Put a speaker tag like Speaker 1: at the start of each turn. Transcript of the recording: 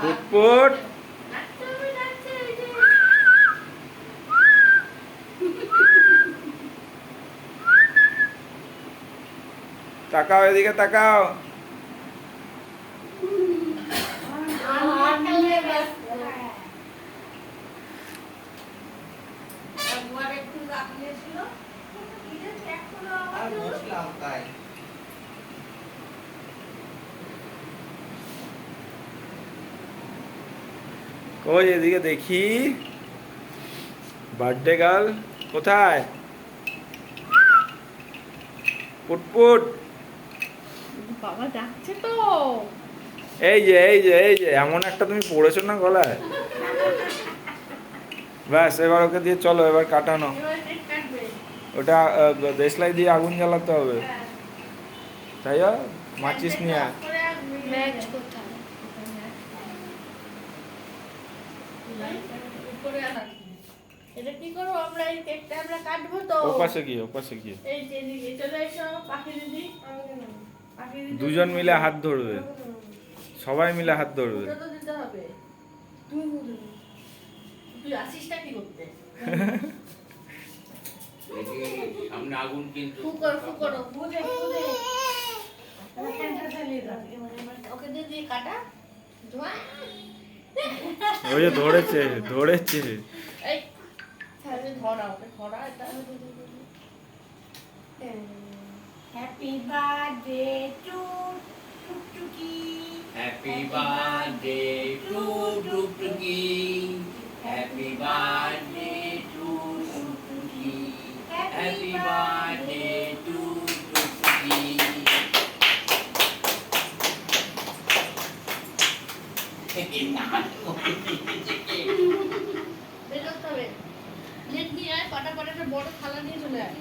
Speaker 1: পুটপুট তাকাও, এদিকে তাকাও। কই এদিকে দেখি, বার্থডে গার্ল কোথায়? পুটপুট
Speaker 2: বাবা ডাকছে তো।
Speaker 1: এই যে এই যে এই যে এমন একটা তুমি পড়েছো না গলায়। ব্যাস, এবার ওকে দিয়ে চলো, এবার কাটানো। ওটা দেশলাই দিয়ে আগুন জ্বালাতে হবে, তাই মাচিস নিয়ে আয়।
Speaker 2: ম্যাচ কোথায়? এটা কি করবো আমরা? এই কেকটা আমরা কাটবো তো।
Speaker 1: ওপাশে গিয়ে, ওপাশে গিয়ে
Speaker 2: এই যে এদিকে চলে এসো পাখি দিদি। পাখি দিদি
Speaker 1: দুজন মিলে হাত ধরবে, সবাই মিলে হাত ধরবে।
Speaker 2: তো দিতে হবে। তুই আসিসটা কি করতে?
Speaker 3: সামনে আগুন কিন্তু
Speaker 2: ফুকরো বুঝে বুঝে ওকে দিয়ে কাটা ধোয়া।
Speaker 1: ওই যে ধরেছে ধরেছে।
Speaker 2: এই তাহলে ধরা ওকে ধরা। এটা
Speaker 4: happy birthday to Tuktuki,
Speaker 3: happy birthday to Tuktuki, happy birthday to Tuktuki, happy birthday to টুকটুকি।
Speaker 2: বেরোতে হবে। প্লেট নিয়ে আয়, পাটা পাটা একটা বড় থালা নিয়ে চলে আয়।